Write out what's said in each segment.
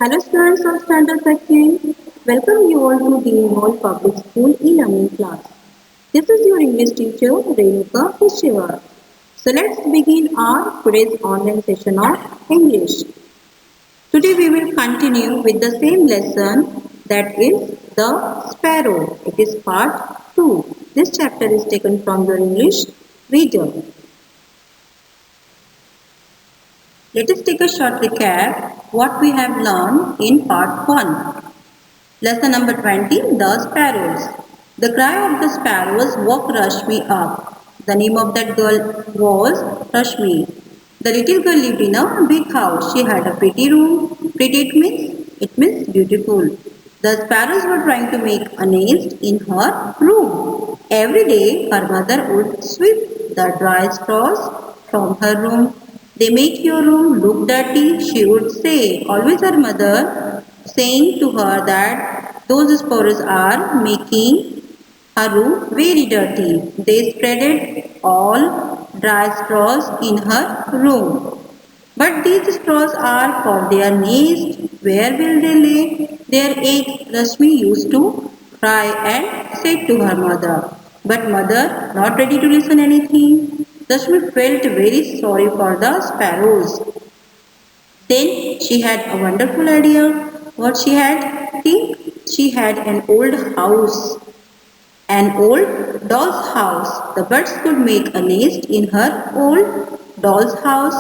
Hello students of Standard Second. Welcome you all to Dean Hall Public School e-learning class. This is your English teacher Renuka Shiva. So let's begin our today's online session of English. Today we will continue with the same lesson, that is the sparrow. It is part 2. This chapter is taken from your English reader. Let us take a short recap what we have learned in part 1. Lesson number 20, The Sparrows. The cry of the sparrows woke Rashmi up. The name of that girl was Rashmi. The little girl lived in a big house. She had a pretty room. Pretty it means beautiful. The sparrows were trying to make a nest in her room. Every day her mother would sweep the dry straws from her room. They make your room look dirty, she would say. Always her mother saying to her that those spores are making her room very dirty. They spreaded all dry straws in her room. But these straws are for their nest. Where will they lay their eggs? Rashmi used to cry and said to her mother. But mother, not ready to listen anything. Rashmi felt very sorry for the sparrows. Then she had a wonderful idea. What she had? Think she had an old house. An old doll's house. The birds could make a nest in her old doll's house.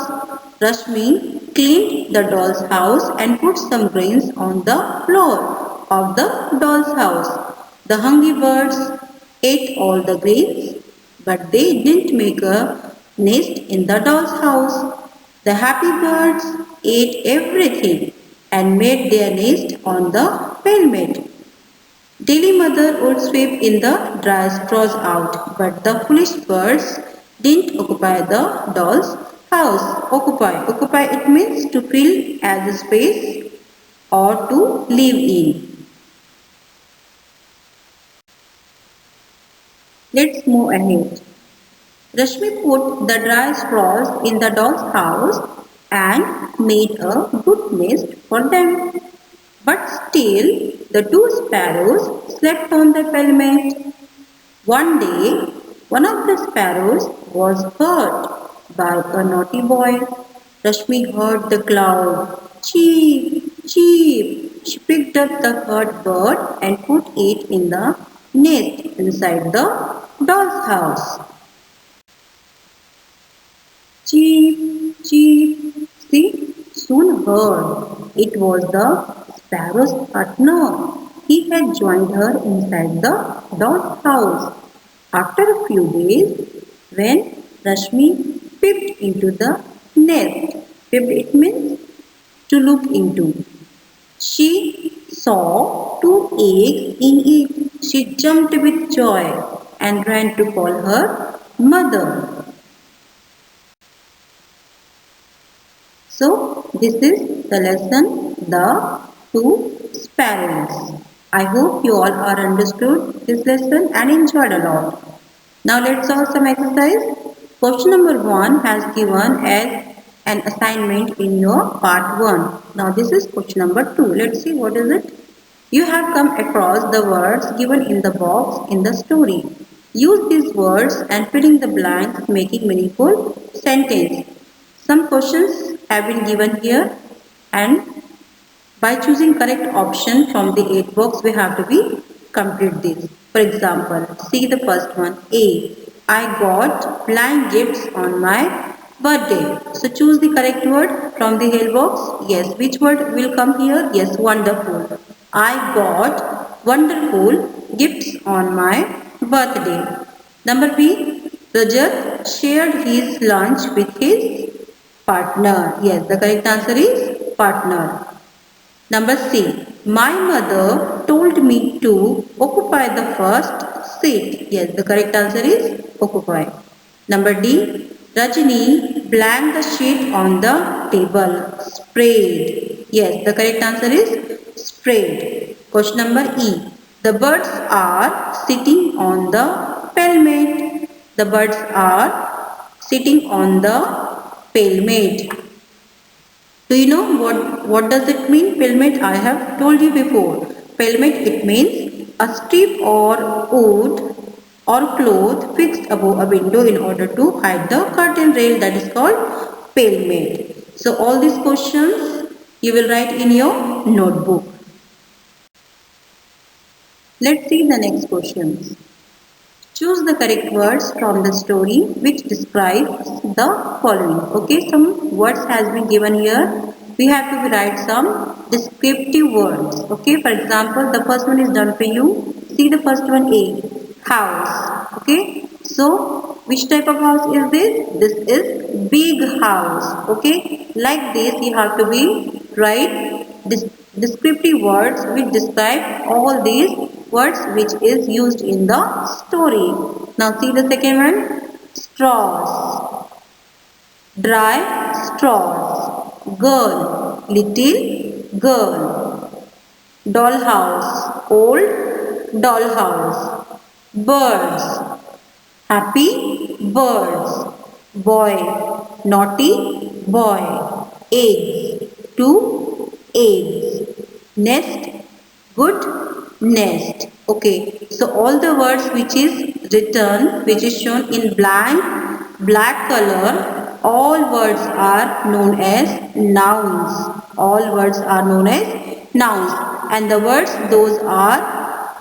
Rashmi cleaned the doll's house and put some grains on the floor of the doll's house. The hungry birds ate all the grains, but they didn't make a nest in the doll's house. The happy birds ate everything and made their nest on the pelmet. Daily mother would sweep in the dry straws out, but the foolish birds didn't occupy the doll's house. Occupy it means to fill as a space or to live in. Let's move ahead. Rashmi put the dry straws in the doll's house and made a good nest for them. But still, the two sparrows slept on the pelmet. One day, one of the sparrows was hurt by a naughty boy. Rashmi heard the cloud. Cheep, cheep. She picked up the hurt bird and put it in the nest inside the doll's house. Cheep, cheep. See, soon heard. It was the sparrow's partner. He had joined her inside the doll's house. After a few days, when Rashmi peeped into the nest, peeped it means to look into. She saw two eggs in it. She jumped with joy and ran to call her mother. So, this is the lesson, the two sparrows. I hope you all are understood this lesson and enjoyed a lot. Now let's solve some exercise. Question number 1 has given as an assignment in your part 1. Now this is question number 2. Let's see what is it. You have come across the words given in the box in the story. Use these words and fill in the blanks, making meaningful sentence. Some questions have been given here, and by choosing correct option from the 8 box we have to be complete this. For example, see the first one. A. I got flying gifts on my birthday. So choose the correct word from the help box. Yes, which word will come here? Yes, wonderful. I got wonderful gifts on my birthday. Number B. Rajat shared his lunch with his partner. Yes, the correct answer is partner. Number C. My mother told me to occupy the first seat. Yes, the correct answer is occupy. Number D. Rajini blanked the sheet on the table. Spread. Yes, the correct answer is spread. Question number E. The birds are sitting on the pelmet. The birds are sitting on the pelmet. Do you know what does it mean? Pelmet, I have told you before. Pelmet, it means a strip or wood or cloth fixed above a window in order to hide the curtain rail, that is called pelmet. So all these questions you will write in your notebook. Let's see the next questions. Choose the correct words from the story which describes the following. Okay, some words has been given here. We have to write some descriptive words. Okay, for example, the first one is done for you. See the first one, A, house. Okay, so which type of house is this? This is big house. Okay, like this you have to be write descriptive words which describe all these words which is used in the story. Now see the second one. Straws. Dry straws. Girl. Little girl. Dollhouse. Old dollhouse. Birds. Happy birds. Boy. Naughty boy. Eggs. Two eggs. Nest. Good nest. Okay, so all the words which is written, which is shown in black color, all words are known as nouns. All words are known as nouns, and the words those are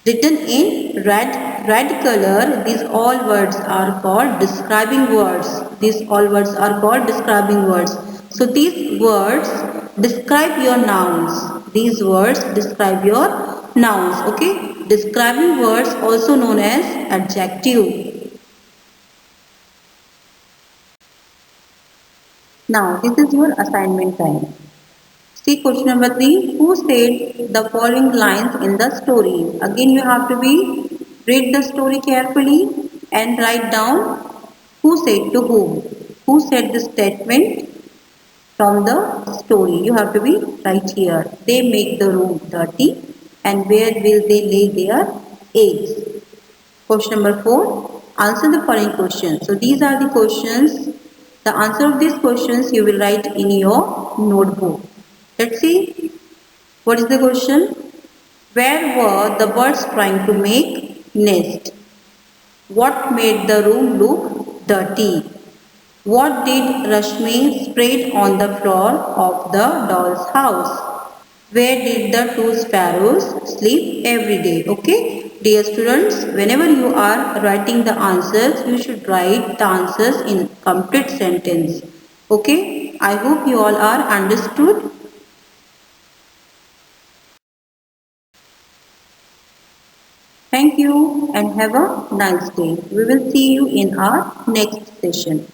written in red color. These all words are called describing words. These all words are called describing words. So these words describe your nouns. These words describe your nouns. Okay, describing words also known as adjective. Now this is your assignment time. See question number 3. Who said the following lines in the story? Again you have to be read the story carefully and write down who said to whom. Who said the statement from the story. You have to be right here. They make the room dirty, and where will they lay their eggs? Question number 4. Answer the following questions. So these are the questions. The answer of these questions you will write in your notebook. Let's see. What is the question? Where were the birds trying to make nest? What made the room look dirty? What did Rashmi spread on the floor of the doll's house? Where did the two sparrows sleep every day? Okay, dear students, whenever you are writing the answers, you should write the answers in complete sentence. Okay, I hope you all are understood. Thank you and have a nice day. We will see you in our next session.